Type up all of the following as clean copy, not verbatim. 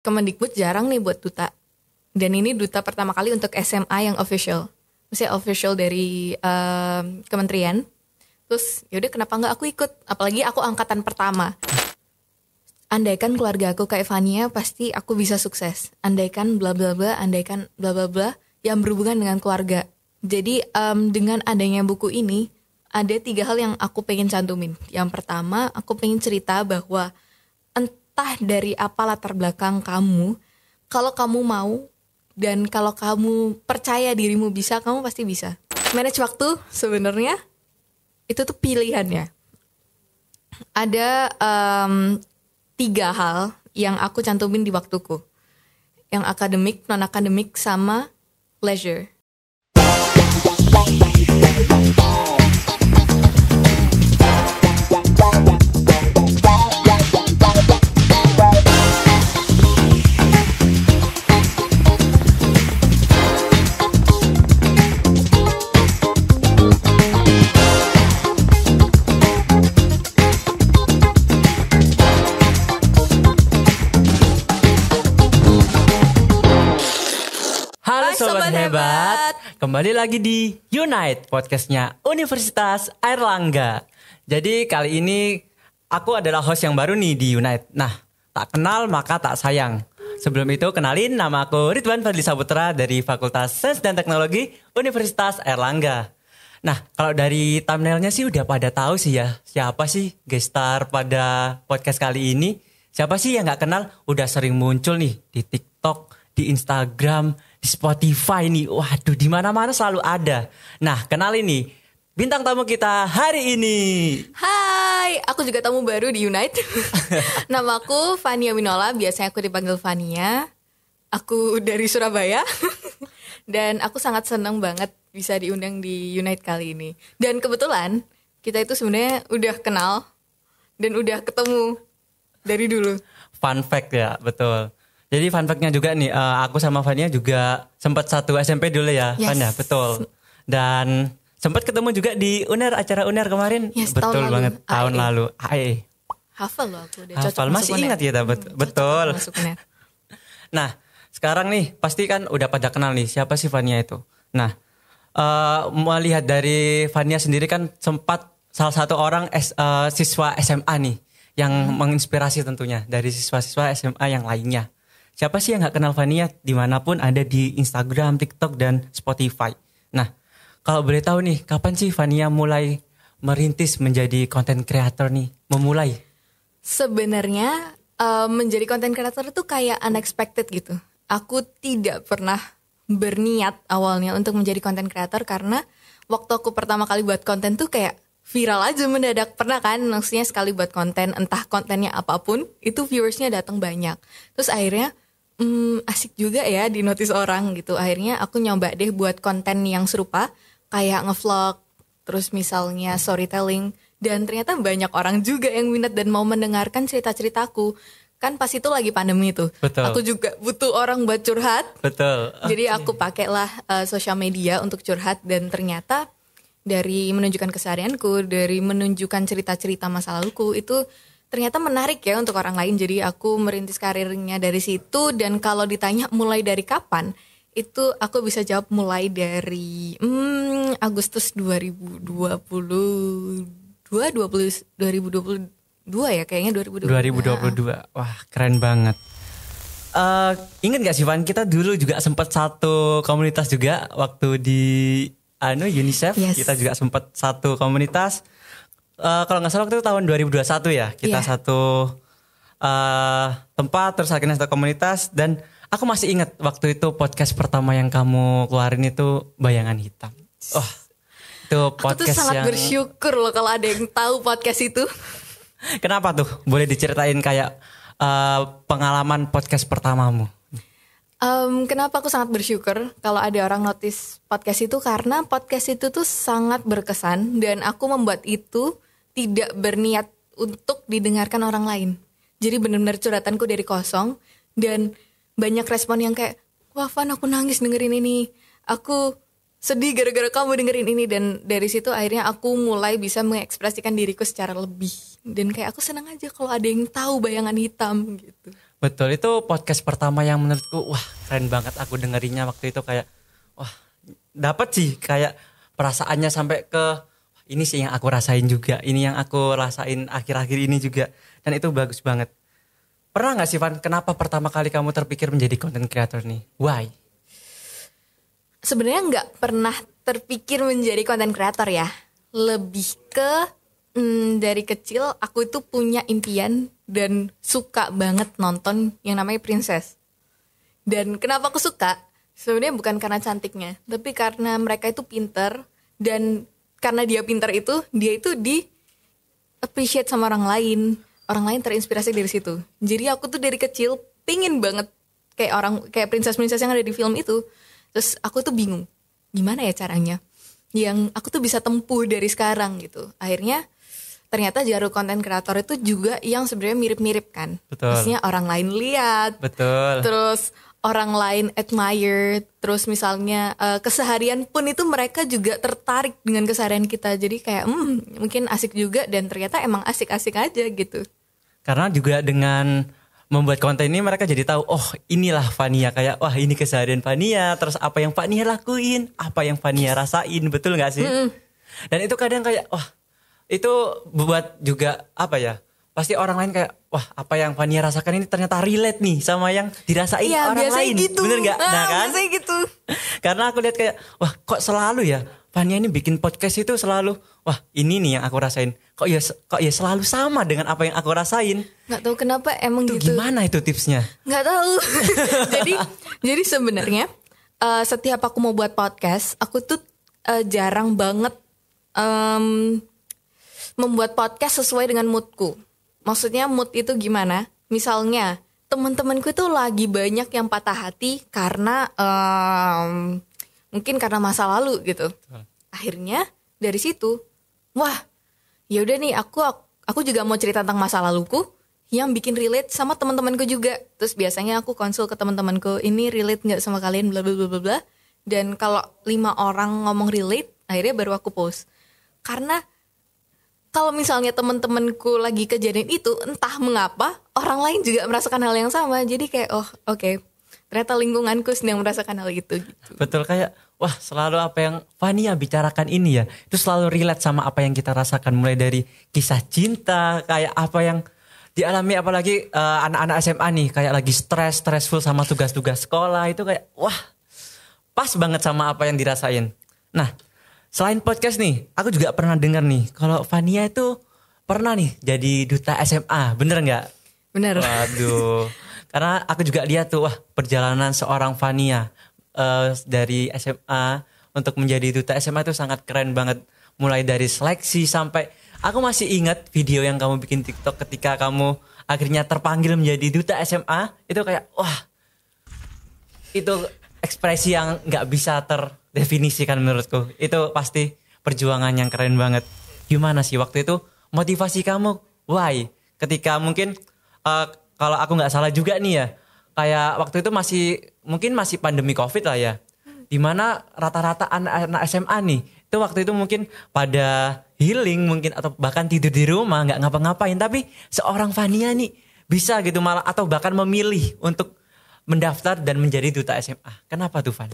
Kemendikbud jarang nih buat duta. Dan ini duta pertama kali untuk SMA yang official. Maksudnya official dari kementerian. Terus yaudah kenapa nggak aku ikut? Apalagi aku angkatan pertama. Andaikan keluarga aku kayak Fania, pasti aku bisa sukses. Andaikan bla bla bla, andaikan bla bla bla yang berhubungan dengan keluarga. Jadi dengan adanya buku ini, ada 3 hal yang aku pengen cantumin. Yang pertama, aku pengen cerita bahwa entah dari apa latar belakang kamu, kalau kamu mau dan kalau kamu percaya dirimu bisa, kamu pasti bisa. Manage waktu sebenarnya itu tuh pilihannya. Ada 3 hal yang aku cantumin di waktuku. Yang akademik, non-akademik, sama leisure. Sobat Hebat, kembali lagi di Unite, podcastnya Universitas Airlangga. Jadi kali ini aku adalah host yang baru nih di Unite. Nah, tak kenal maka tak sayang. Sebelum itu kenalin, nama aku Ridwan Fadli Saputra dari Fakultas Sains dan Teknologi Universitas Airlangga. Nah, kalau dari thumbnailnya sih udah pada tahu sih ya, siapa sih guest star pada podcast kali ini. Siapa sih yang gak kenal, udah sering muncul nih di TikTok, di Instagram, di Spotify nih. Waduh, di mana-mana selalu ada. Nah, kenalin nih bintang tamu kita hari ini. Hai, aku juga tamu baru di Unite. Nama aku Fania Winola, biasanya aku dipanggil Fania. Aku dari Surabaya. Dan aku sangat senang banget bisa diundang di Unite kali ini. Dan kebetulan kita itu sebenarnya udah kenal dan udah ketemu dari dulu. Fun fact ya, betul. Jadi fun fact-nya juga nih, aku sama Fania juga sempat satu SMP dulu ya, Yes. Fania, betul. Dan sempat ketemu juga di UNER, acara UNER kemarin. Yes, betul tahun banget, lalu. tahun lalu. AE. Hafal loh aku, udah cocok Hafal, masih masuk ingat UNER. ya, betul. Masuk UNER. Nah, sekarang nih pasti kan udah pada kenal nih siapa sih Fania itu. Nah, melihat dari Fania sendiri kan sempat salah satu orang siswa SMA nih yang menginspirasi tentunya dari siswa-siswa SMA yang lainnya. Siapa sih yang gak kenal Fania dimanapun ada di Instagram, TikTok, dan Spotify. Nah, kalau boleh tahu nih, kapan sih Fania mulai merintis menjadi content creator nih? Memulai? Sebenarnya menjadi content creator itu kayak unexpected gitu. Aku tidak pernah berniat awalnya untuk menjadi content creator karena waktu aku pertama kali buat konten tuh kayak viral aja mendadak. Pernah kan, maksudnya sekali buat konten, entah kontennya apapun, itu viewersnya datang banyak. Terus akhirnya asik juga ya di notice orang gitu. Akhirnya aku nyoba deh buat konten yang serupa, kayak ngevlog, terus misalnya storytelling. Dan ternyata banyak orang juga yang minat dan mau mendengarkan cerita-ceritaku. Kan pas itu lagi pandemi tuh. Betul. Aku juga butuh orang buat curhat. Betul. Jadi aku pakailah sosial media untuk curhat. Dan ternyata dari menunjukkan keseharianku, dari menunjukkan cerita-cerita masa laluku, itu ternyata menarik ya untuk orang lain. Jadi aku merintis karirnya dari situ. Dan kalau ditanya mulai dari kapan, itu aku bisa jawab mulai dari Agustus 2022 ya kayaknya 2022. Wah, keren banget. Ingat gak sih Van, kita dulu juga sempat satu komunitas juga waktu di UNICEF. Yes. Kita juga sempat satu komunitas. Kalau nggak salah waktu itu tahun 2021 ya. Kita satu tempat, terus akhirnya satu komunitas. Dan aku masih ingat waktu itu podcast pertama yang kamu keluarin itu Bayangan Hitam. Oh, itu podcast aku tuh sangat yang bersyukur loh kalau ada yang tahu podcast itu. Kenapa tuh? Boleh diceritain kayak pengalaman podcast pertamamu? Kenapa aku sangat bersyukur kalau ada orang notice podcast itu, karena podcast itu tuh sangat berkesan dan aku membuat itu tidak berniat untuk didengarkan orang lain. Jadi benar-benar curhatanku dari kosong dan banyak respon yang kayak, wah Van, aku nangis dengerin ini, aku sedih gara-gara kamu dengerin ini. Dan dari situ akhirnya aku mulai bisa mengekspresikan diriku secara lebih. Dan kayak aku senang aja kalau ada yang tahu Bayangan Hitam gitu. Betul, itu podcast pertama yang menurutku wah keren banget aku dengerinnya waktu itu kayak wah dapat sih kayak perasaannya sampai ke ini sih yang aku rasain juga, ini yang aku rasain akhir-akhir ini juga dan itu bagus banget. Pernah gak sih Van, kenapa pertama kali kamu terpikir menjadi content creator nih? Why? Sebenarnya nggak pernah terpikir menjadi content creator ya. Lebih ke dari kecil aku itu punya impian dan suka banget nonton yang namanya Princess. Dan kenapa aku suka? Sebenarnya bukan karena cantiknya, tapi karena mereka itu pinter dan karena dia pinter itu, dia itu di appreciate sama orang lain. Orang lain terinspirasi dari situ. Jadi aku tuh dari kecil pingin banget kayak princess-princess yang ada di film itu. Terus aku tuh bingung, gimana ya caranya? Yang aku tuh bisa tempuh dari sekarang gitu. Akhirnya ternyata jalur konten kreator itu juga yang sebenarnya mirip-mirip kan. Betul. Maksudnya orang lain lihat. Betul. Terus orang lain admire. Terus misalnya keseharian pun itu mereka juga tertarik dengan keseharian kita. Jadi kayak mungkin asik juga dan ternyata emang asik-asik aja gitu. Karena juga dengan membuat konten ini mereka jadi tahu, oh inilah Fania, kayak wah ini keseharian Fania, terus apa yang Fania lakuin, apa yang Fania rasain, betul gak sih? Dan itu kadang kayak wah itu buat juga apa ya, pasti orang lain kayak wah apa yang Fania rasakan ini ternyata relate nih sama yang dirasain orang lain, gitu. Bener gak? Nah kan? Biasanya gitu. Karena aku lihat kayak wah kok selalu ya Fania ini bikin podcast itu selalu wah ini nih yang aku rasain, kok ya selalu sama dengan apa yang aku rasain. Nggak tahu kenapa emang Itu gitu. gimana itu tipsnya? Nggak tahu. jadi sebenarnya setiap aku mau buat podcast, aku tuh jarang banget membuat podcast sesuai dengan moodku. Maksudnya mood itu gimana? Misalnya teman-temanku itu lagi banyak yang patah hati karena mungkin karena masa lalu gitu. Akhirnya dari situ, wah, ya udah nih aku juga mau cerita tentang masa laluku yang bikin relate sama teman-temanku juga. Terus biasanya aku konsul ke teman-temanku, ini relate nggak sama kalian, bla bla bla bla bla. Dan kalau 5 orang ngomong relate, akhirnya baru aku post. Karena kalau misalnya teman-temanku lagi kejadian itu, entah mengapa orang lain juga merasakan hal yang sama. Jadi kayak oh oke. Ternyata lingkunganku sedang merasakan hal itu gitu. Betul, kayak wah selalu apa yang Fania bicarakan ini ya, itu selalu relate sama apa yang kita rasakan, mulai dari kisah cinta, kayak apa yang dialami apalagi anak-anak SMA nih, kayak lagi stressful sama tugas-tugas sekolah, itu kayak wah pas banget sama apa yang dirasain. Nah selain podcast nih, aku juga pernah dengar nih kalau Fania itu pernah nih jadi duta SMA, bener nggak? Bener. Waduh. Karena aku juga lihat tuh wah perjalanan seorang Fania dari SMA untuk menjadi duta SMA itu sangat keren banget. Mulai dari seleksi sampai aku masih ingat video yang kamu bikin TikTok ketika kamu akhirnya terpanggil menjadi duta SMA. Itu kayak wah itu ekspresi yang gak bisa terdefinisikan menurutku. Itu pasti perjuangan yang keren banget. Gimana sih waktu itu motivasi kamu? Why? Ketika mungkin kalau aku nggak salah juga nih ya, kayak waktu itu masih pandemi COVID lah ya, dimana rata-rata anak-anak SMA nih, itu waktu itu mungkin pada healing mungkin atau bahkan tidur di rumah nggak ngapa-ngapain, tapi seorang Fania nih bisa gitu malah atau bahkan memilih untuk mendaftar dan menjadi duta SMA. Kenapa tuh Van?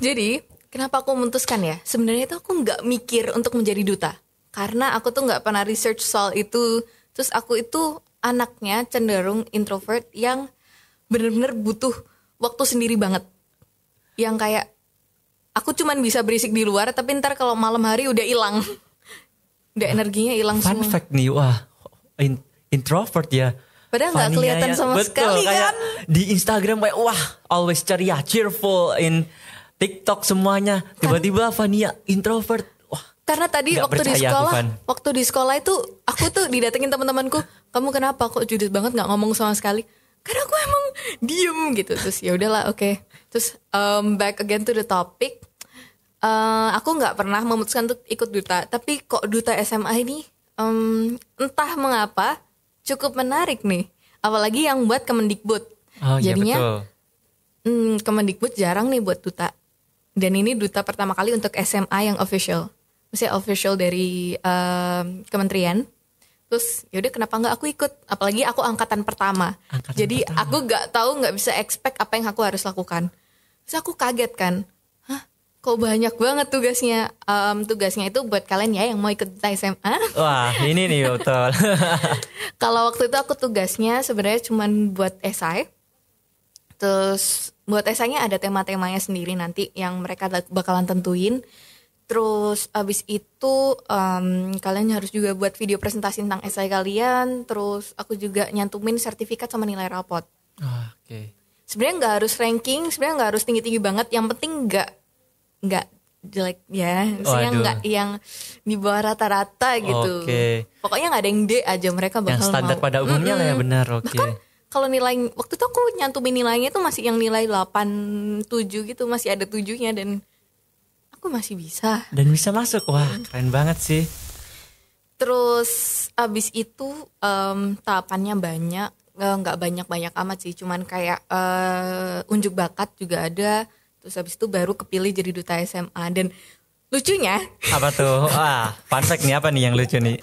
Jadi kenapa aku memutuskan ya? Sebenarnya itu aku nggak mikir untuk menjadi duta, karena aku tuh nggak pernah research soal itu. Terus aku itu anaknya cenderung introvert yang benar-benar butuh waktu sendiri banget. Yang kayak aku cuman bisa berisik di luar, tapi ntar kalau malam hari udah hilang. Udah energinya hilang semua. Fun fact nih, wah introvert ya. Padahal nggak kelihatan sama betul, sekali kayak kan. Di Instagram kayak wah always ceria, cheerful, in TikTok semuanya. Tiba-tiba Fania introvert. Wah. Karena tadi waktu di sekolah itu aku tuh didatengin teman-temanku, kamu kenapa kok judes banget nggak ngomong sama sekali? Karena aku emang diem gitu. Terus ya udahlah oke. Terus back again to the topic. Aku nggak pernah memutuskan untuk ikut duta, tapi kok duta SMA ini entah mengapa cukup menarik nih. Apalagi yang buat Kemendikbud. Oh, jadinya ya betul. Kemendikbud jarang nih buat duta. Dan ini duta pertama kali untuk SMA yang official. Maksudnya official dari kementerian. Terus yaudah kenapa nggak aku ikut, apalagi aku angkatan pertama. Jadi aku nggak bisa expect apa yang aku harus lakukan. Terus aku kaget kan, kok banyak banget tugasnya. Tugasnya itu buat kalian ya yang mau ikut SMA. Wah ini nih betul. Kalau waktu itu aku tugasnya sebenarnya cuma buat esai. Terus buat esainya ada tema-temanya sendiri nanti yang mereka bakalan tentuin. Terus abis itu kalian harus juga buat video presentasi tentang esai kalian. Terus aku juga nyantumin sertifikat sama nilai rapot. Oke. Sebenarnya nggak harus ranking, sebenarnya nggak harus tinggi-tinggi banget. Yang penting nggak jelek ya. Maksudnya nggak yang di bawah rata-rata gitu. Pokoknya nggak ada yang D aja, mereka bakal yang standar pada umumnya lah ya, benar. Bahkan kalau nilai waktu itu aku nyantumin nilainya itu masih yang nilai 8, 7 gitu, masih ada 7-nya dan aku masih bisa. Dan bisa masuk, wah keren banget sih. Terus abis itu tahapannya banyak, nggak banyak amat sih, cuman kayak unjuk bakat juga ada. Terus abis itu baru kepilih jadi duta SMA. Dan lucunya apa tuh? Wah, fun fact nih, apa nih yang lucu nih?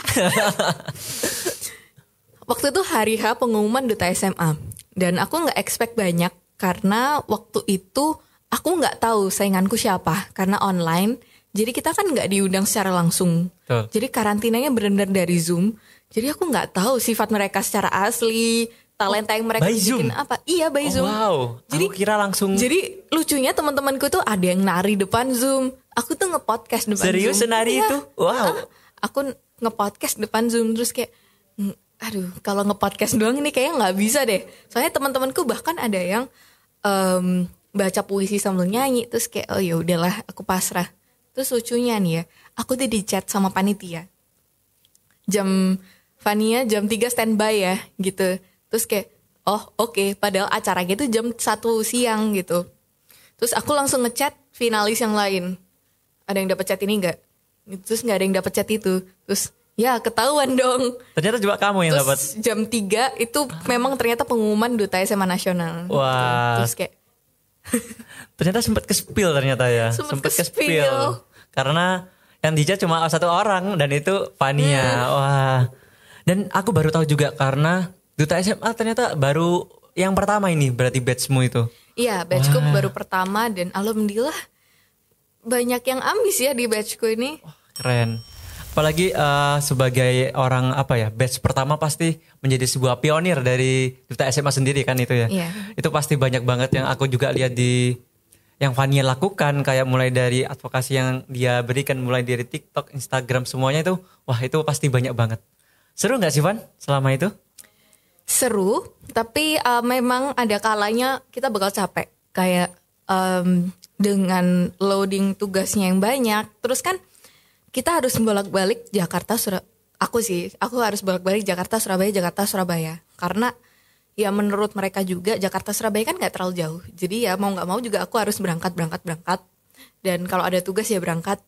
Waktu itu hari H pengumuman duta SMA. Dan aku nggak expect banyak karena waktu itu aku nggak tahu sainganku siapa karena online. Jadi kita kan nggak diundang secara langsung. Jadi karantinanya benar-benar dari Zoom. Jadi aku nggak tahu sifat mereka secara asli, talenta yang mereka bikin apa. Iya, by Zoom. Wow. Jadi aku kira langsung. Jadi lucunya teman-temanku tuh ada yang nari depan Zoom. Aku tuh nge-podcast depan Zoom. Serius nari itu? Wow. Aku nge-podcast depan Zoom terus kayak aduh, kalau nge-podcast doang ini kayaknya nggak bisa deh. Soalnya teman-temanku bahkan ada yang baca puisi sambil nyanyi. Terus kayak oh ya udahlah, aku pasrah. Terus lucunya nih ya, aku tuh di chat sama panitia. Fania jam 3 standby ya gitu. Terus kayak oh oke. Padahal acaranya itu jam 1 siang gitu. Terus aku langsung ngechat finalis yang lain. Ada yang dapat chat ini nggak? Terus nggak ada yang dapat chat itu. Terus ya ketahuan dong. Ternyata juga kamu yang dapat. Jam 3 itu memang ternyata pengumuman duta SMA nasional. Wah. Terus kayak ternyata sempat ke-spill ternyata ya. Sempat ke-spill. Karena yang dijat cuma satu orang dan itu Fania. Wah. Dan aku baru tahu juga karena duta SMA ternyata baru yang pertama ini berarti batchmu itu. Iya, batchku baru pertama dan alhamdulillah banyak yang ambis ya di batchku ini. Keren. Apalagi sebagai orang batch pertama pasti menjadi sebuah pionir dari duta SMA sendiri kan itu ya. Iya. Itu pasti banyak banget yang aku juga lihat di yang Fania lakukan, kayak mulai dari advokasi yang dia berikan, mulai dari TikTok, Instagram, semuanya itu, wah itu pasti banyak banget. Seru gak sih Van selama itu? Seru, tapi memang ada kalanya kita bakal capek. Kayak dengan loading tugasnya yang banyak, terus kan kita harus bolak-balik Jakarta, aku harus bolak-balik Jakarta, Surabaya. Karena ya menurut mereka juga Jakarta, Surabaya kan gak terlalu jauh. Jadi ya mau gak mau juga aku harus berangkat. Dan kalau ada tugas ya berangkat.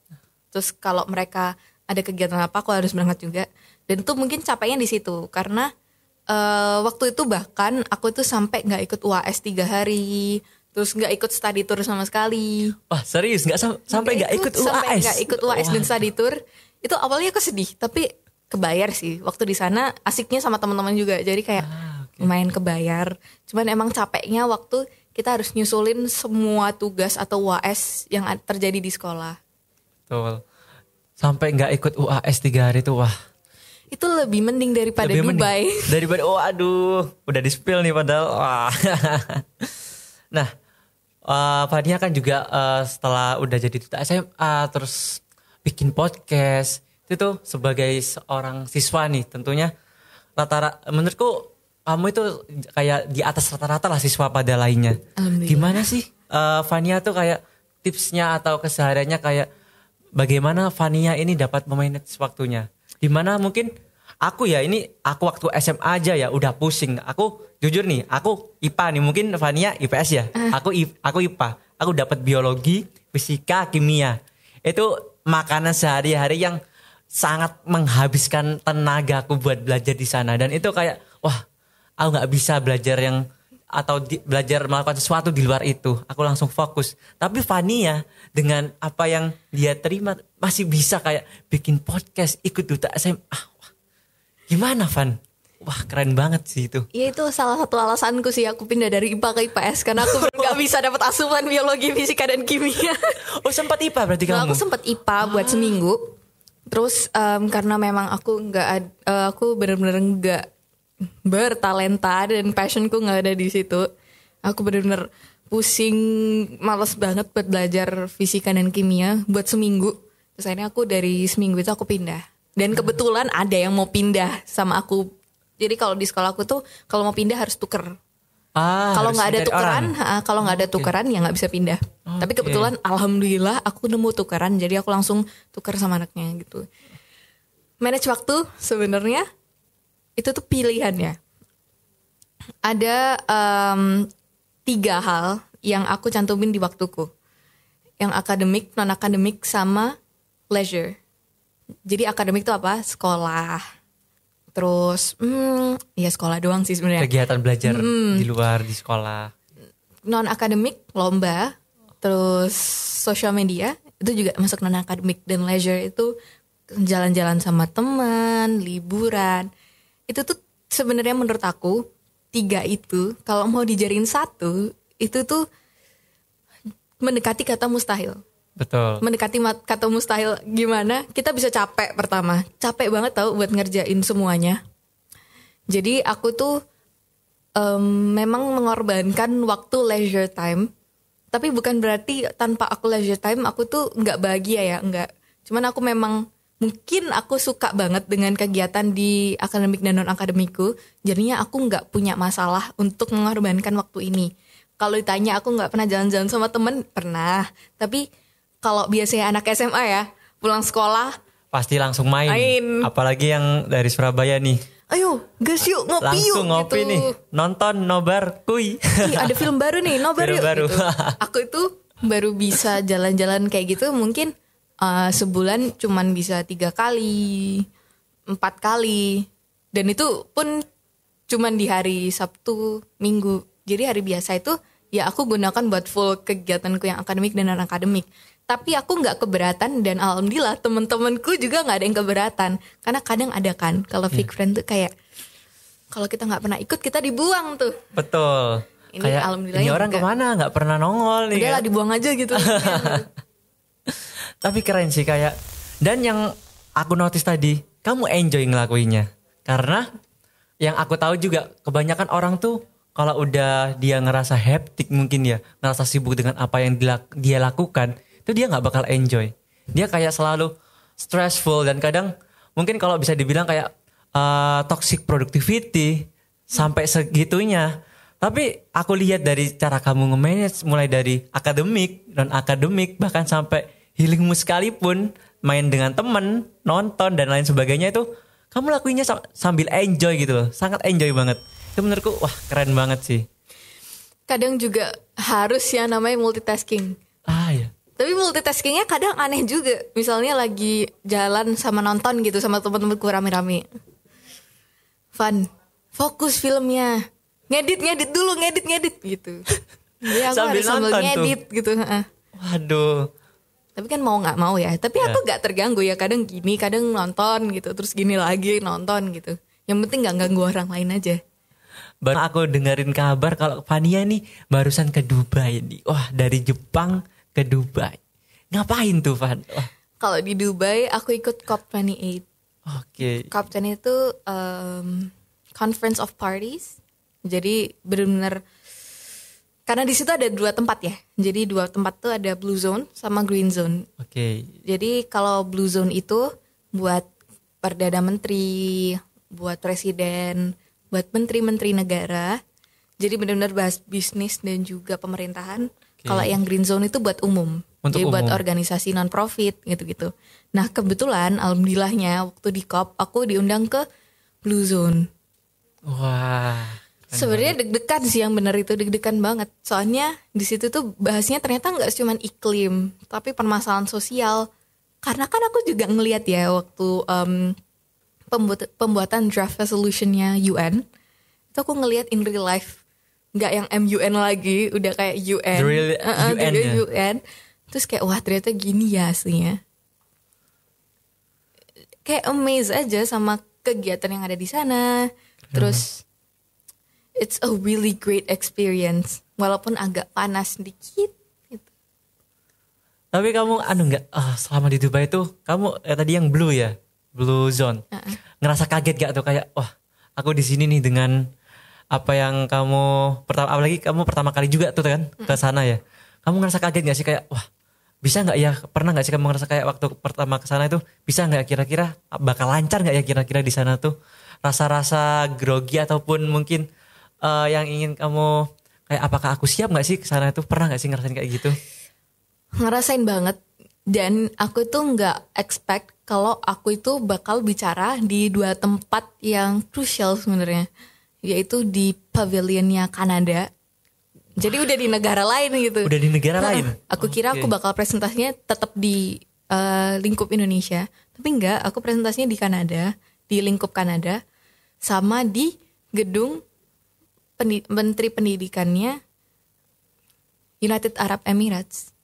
Terus kalau mereka ada kegiatan apa aku harus berangkat juga. Dan itu mungkin capeknya di situ. Karena waktu itu bahkan aku tuh sampai gak ikut UAS 3 hari. Terus gak ikut study tour sama sekali. Wah serius sampai gak ikut UAS? Sampai gak ikut UAS dan study tour. Itu awalnya aku sedih, tapi kebayar sih. Waktu di sana asiknya sama teman-teman juga. Jadi kayak lumayan kebayar. Cuman emang capeknya waktu kita harus nyusulin semua tugas atau UAS yang terjadi di sekolah. Betul. Sampai gak ikut UAS 3 hari tuh wah. Itu lebih mending daripada Dubai. Daripada udah di spill nih padahal. Wah. Nah, Fania kan juga setelah udah jadi duta SMA terus bikin podcast. Itu tuh sebagai seorang siswa nih tentunya menurutku kamu itu kayak di atas rata-rata lah siswa pada lainnya. Gimana sih Fania tuh kayak tipsnya atau kesehariannya kayak bagaimana Fania ini dapat memanage waktunya? Dimana mungkin aku waktu SMA aja ya udah pusing. Aku jujur nih, aku IPA nih, mungkin Fania IPS ya. Aku IPA. Aku dapat biologi, fisika, kimia. Itu makanan sehari-hari yang sangat menghabiskan tenagaku buat belajar di sana. Dan itu kayak wah, aku nggak bisa belajar belajar melakukan sesuatu di luar itu. Aku langsung fokus. Tapi Fania dengan apa yang dia terima masih bisa kayak bikin podcast, ikut duta SMA. Gimana Van? Wah keren banget sih itu. Ya itu salah satu alasanku sih aku pindah dari IPA ke IPS karena aku nggak bisa dapat asupan biologi, fisika dan kimia. Oh sempat IPA berarti Nah, kamu? aku sempat IPA buat seminggu. Terus karena memang aku benar-benar nggak bertalenta dan passionku nggak ada di situ. Aku benar-benar pusing, males banget buat belajar fisika dan kimia buat seminggu. Terus akhirnya aku dari seminggu itu aku pindah. Dan kebetulan ada yang mau pindah sama aku. Jadi kalau di sekolah aku tuh kalau mau pindah harus tuker. Kalau nggak ada tukeran, kalau nggak ada tukeran ya nggak bisa pindah. Tapi kebetulan alhamdulillah aku nemu tukeran, jadi aku langsung tuker sama anaknya gitu. Manage waktu sebenarnya itu tuh pilihannya. Ada 3 hal yang aku cantumin di waktuku, yang akademik, non akademik, sama leisure. Jadi akademik itu apa? Sekolah. Terus ya sekolah doang sih sebenarnya. Kegiatan belajar di luar di sekolah. Non akademik lomba, terus social media itu juga masuk non akademik, dan leisure itu jalan-jalan sama teman, liburan. Itu tuh sebenarnya menurut aku 3 itu kalau mau dijadiin satu itu tuh mendekati kata mustahil. Betul. Mendekati kata mustahil gimana? Kita bisa capek pertama. Capek banget tau buat ngerjain semuanya. Jadi aku tuh memang mengorbankan waktu leisure time. Tapi bukan berarti tanpa aku leisure time aku tuh gak bahagia ya. Enggak. Cuman aku memang mungkin aku suka banget dengan kegiatan di akademik dan non akademikku. Jadinya aku gak punya masalah untuk mengorbankan waktu ini. Kalau ditanya aku gak pernah jalan-jalan sama temen, pernah. Tapi kalau biasanya anak SMA ya, pulang sekolah pasti langsung main. Apalagi yang dari Surabaya nih. Ayo, gas yuk ngopi yuk. Langsung ngopi gitu. nih, nonton nobar kuy. Ada film baru nih, nobar yuk. Baru. Gitu. Aku itu baru bisa jalan-jalan kayak gitu mungkin sebulan cuman bisa 3 kali, 4 kali. Dan itu pun cuman di hari Sabtu, Minggu. Jadi hari biasa itu ya aku gunakan buat full kegiatanku yang akademik dan non akademik. Tapi aku nggak keberatan, dan alhamdulillah temen-temenku juga nggak ada yang keberatan. Karena kadang ada kan kalau fake friend tuh kayak kalau kita nggak pernah ikut kita dibuang tuh. Betul. Ini kayak alhamdulillah ini orang enggak. kemana nggak pernah nongol nih. Udahlah Kan? dibuang aja gitu. Tapi keren sih kayak. Dan yang aku notice tadi, kamu enjoy ngelakuinnya. Karena yang aku tahu juga kebanyakan orang tuh kalau udah dia ngerasa hektik mungkin ya, ngerasa sibuk dengan apa yang dia lakukan, itu dia nggak bakal enjoy. Dia kayak selalu stressful, dan kadang mungkin kalau bisa dibilang kayak toxic productivity sampai segitunya. Tapi aku lihat dari cara kamu nge-manage, mulai dari akademik, non akademik, bahkan sampai healingmu sekalipun, main dengan temen, nonton dan lain sebagainya, itu kamu lakuinnya sambil enjoy gitu loh, sangat enjoy banget. Itu menurutku wah keren banget sih. Kadang juga harus ya namanya multitasking. Ya. Tapi multitaskingnya kadang aneh juga. Misalnya lagi jalan sama nonton gitu sama teman-temanku rame-rame. Fun, fokus filmnya. Ngedit dulu gitu. Jadi aku Sambil harus sambil nonton ngedit tuh. gitu. Waduh. Tapi kan mau nggak mau ya. Tapi aku nggak terganggu ya. Kadang gini, kadang nonton gitu. Terus gini lagi nonton gitu. Yang penting nggak ganggu orang lain aja. Baru aku dengerin kabar kalau Fania nih barusan ke Dubai nih. Wah dari Jepang ke Dubai. Ngapain tuh Van? Kalau di Dubai aku ikut COP28. Oke. COP28 itu Conference of Parties. Jadi benar-benar karena di situ ada 2 tempat ya. Jadi 2 tempat tuh ada Blue Zone sama Green Zone. Oke. Jadi kalau Blue Zone itu buat Perdana Menteri, buat presiden, buat menteri-menteri negara. Jadi benar-benar bahas bisnis dan juga pemerintahan. Kalau yang Green Zone itu buat umum. Untuk jadi buat umum. organisasi non-profit gitu-gitu. Nah kebetulan alhamdulillahnya waktu di COP aku diundang ke Blue Zone. Wah. Sebenarnya deg-degan sih, yang benar itu deg-degan banget. Soalnya di situ tuh bahasnya ternyata nggak cuma iklim, tapi permasalahan sosial. Karena kan aku juga ngelihat ya waktu pembuatan draft resolutionnya UN, itu aku ngelihat in real life, nggak yang MUN lagi, udah kayak UN, The real UN ya? UN. Terus kayak wah ternyata gini ya aslinya. Kayak amazed aja sama kegiatan yang ada di sana. Terus it's a really great experience walaupun agak panas dikit gitu. Tapi kamu nggak selama di Dubai itu kamu tadi yang blue zone. Ngerasa kaget gak tuh kayak wah aku di sini nih dengan apa yang kamu apalagi kamu pertama kali juga tuh kan ke sana ya. Kamu ngerasa kaget gak sih kayak wah bisa gak ya, pernah gak sih kamu ngerasa kayak waktu pertama ke sana itu bisa gak kira-kira bakal lancar gak ya kira-kira di sana tuh rasa-rasa grogi ataupun mungkin yang ingin kamu kayak apakah aku siap gak sih ke sana itu, pernah gak sih ngerasain kayak gitu? Ngerasain banget, dan aku tuh gak expect kalau aku itu bakal bicara di 2 tempat yang crucial sebenarnya, yaitu di pavilionnya Kanada. Jadi udah di negara lain gitu. Udah di negara lain? Aku kira aku bakal presentasinya tetap di lingkup Indonesia. Tapi enggak, aku presentasinya di Kanada, di lingkup Kanada, sama di gedung Menteri Pendidikannya United Arab Emirates.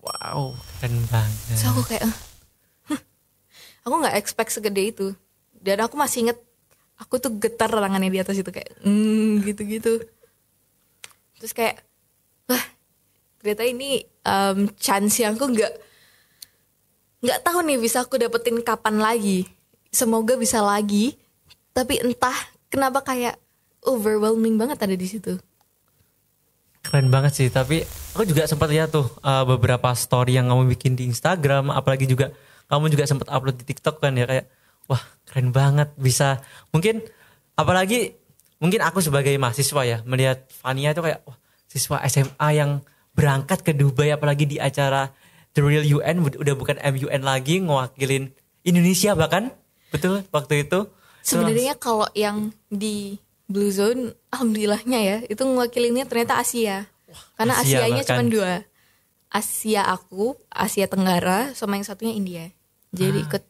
Wow, keren banget. So aku kayak, aku gak expect segede itu. Dan aku masih inget, aku tuh getar tangannya di atas itu kayak gitu-gitu. Terus kayak wah ternyata ini chance yang aku nggak tahu nih bisa aku dapetin kapan lagi. Semoga bisa lagi, tapi entah kenapa kayak overwhelming banget ada di situ. Keren banget sih, tapi aku juga sempat lihat tuh beberapa story yang kamu bikin di Instagram, apalagi juga kamu juga sempat upload di TikTok kan ya, kayak wah keren banget bisa. Mungkin apalagi mungkin aku sebagai mahasiswa ya melihat Fania itu kayak wah, siswa SMA yang berangkat ke Dubai apalagi di acara The Real UN, udah bukan MUN lagi, ngewakilin Indonesia bahkan, betul waktu itu. Sebenarnya kalau yang di Blue Zone alhamdulillahnya ya itu mewakilinya ternyata Asia. Karena Asianya cuma 2. Asia aku, Asia Tenggara, sama yang satunya India. Jadi ikut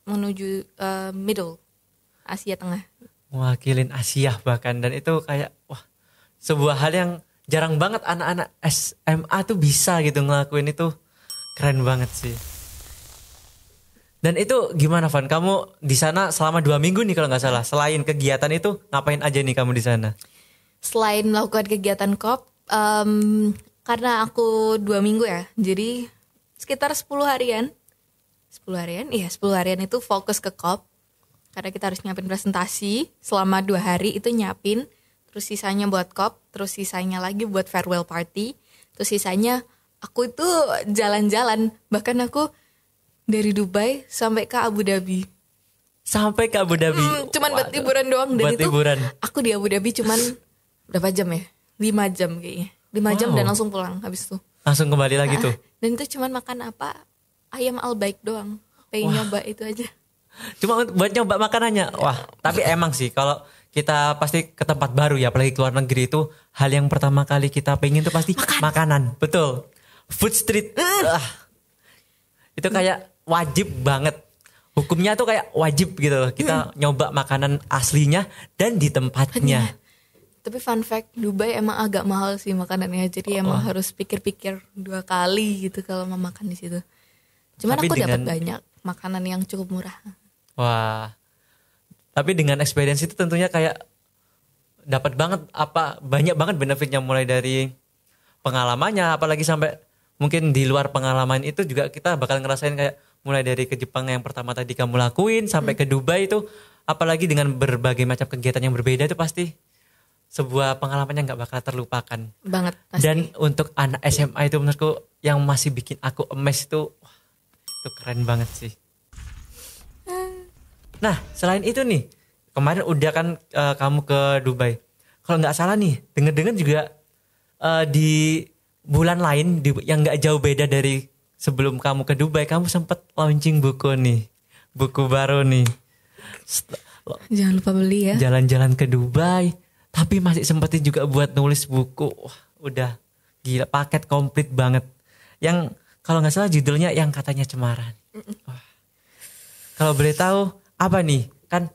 menuju middle, Asia Tengah. Mewakilin Asia bahkan, dan itu kayak wah sebuah hal yang jarang banget anak-anak SMA tuh bisa gitu ngelakuin itu, keren banget sih. Dan itu gimana Van, kamu di sana selama 2 minggu nih kalau nggak salah, selain kegiatan itu ngapain aja nih kamu di sana? Selain melakukan kegiatan COP, karena aku 2 minggu ya, jadi sekitar 10 harian. 10 harian, iya 10 harian itu fokus ke COP. Karena kita harus nyiapin presentasi selama 2 hari itu nyiapin, terus sisanya buat COP, terus sisanya lagi buat farewell party, terus sisanya aku itu jalan-jalan, bahkan aku dari Dubai sampai ke Abu Dhabi. Sampai ke Abu Dhabi? Cuman buat liburan doang, dan buat itu liburan. Aku di Abu Dhabi cuman berapa jam ya? 5 jam kayaknya, 5 jam dan langsung pulang habis itu. Langsung kembali lagi tuh? Dan itu cuman makan apa? Ayam al-baik doang, pengen nyoba itu aja. Cuma buat nyoba makanannya. Wah, tapi emang sih kalau kita pasti ke tempat baru ya, apalagi ke luar negeri itu hal yang pertama kali kita pengen tuh pasti makanan. Betul. Food street. Itu kayak wajib banget. Hukumnya tuh kayak wajib gitu loh. Kita nyoba makanan aslinya dan di tempatnya. Tapi fun fact, Dubai emang agak mahal sih makanannya. Jadi emang harus pikir-pikir 2 kali gitu kalau mau makan di situ. Cuman tapi aku dapat banyak makanan yang cukup murah. Wah, tapi dengan experience itu tentunya kayak dapat banget banyak banget benefitnya, mulai dari pengalamannya, apalagi sampai mungkin di luar pengalaman itu juga kita bakal ngerasain kayak mulai dari ke Jepang yang pertama tadi kamu lakuin sampai ke Dubai itu, apalagi dengan berbagai macam kegiatan yang berbeda itu pasti sebuah pengalaman yang nggak bakal terlupakan banget pasti. Dan untuk anak SMA itu menurutku yang masih bikin aku amazed itu, wah, itu keren banget sih. Nah, selain itu nih, kemarin udah kan kamu ke Dubai. Kalau nggak salah nih, denger-dengar juga di bulan lain yang nggak jauh beda dari sebelum kamu ke Dubai, kamu sempat launching buku nih, buku baru nih. Jangan lupa beli ya. Jalan-jalan ke Dubai, tapi masih sempetin juga buat nulis buku. Wah, udah gila, paket komplit banget. Yang kalau nggak salah judulnya yang katanya cemaran. Wah. Kalau boleh tahu apa nih, kan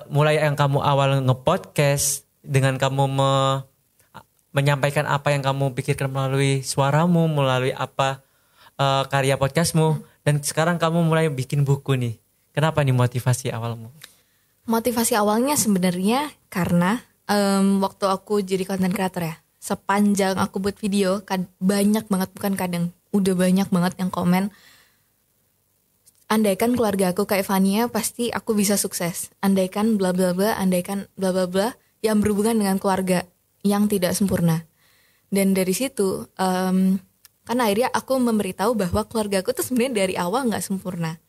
mulai yang kamu awal nge-podcast dengan kamu menyampaikan apa yang kamu pikirkan melalui suaramu, melalui apa karya podcastmu, dan sekarang kamu mulai bikin buku nih. Kenapa nih motivasi awalmu? Motivasi awalnya sebenarnya karena waktu aku jadi content creator ya, sepanjang aku buat video banyak banget, bukan kadang, udah banyak banget yang komen, andaikan keluarga aku kayak Fania pasti aku bisa sukses, andaikan bla bla bla, andaikan bla bla bla yang berhubungan dengan keluarga yang tidak sempurna. Dan dari situ kan akhirnya aku memberitahu bahwa keluarga aku tuh sebenarnya dari awal nggak sempurna,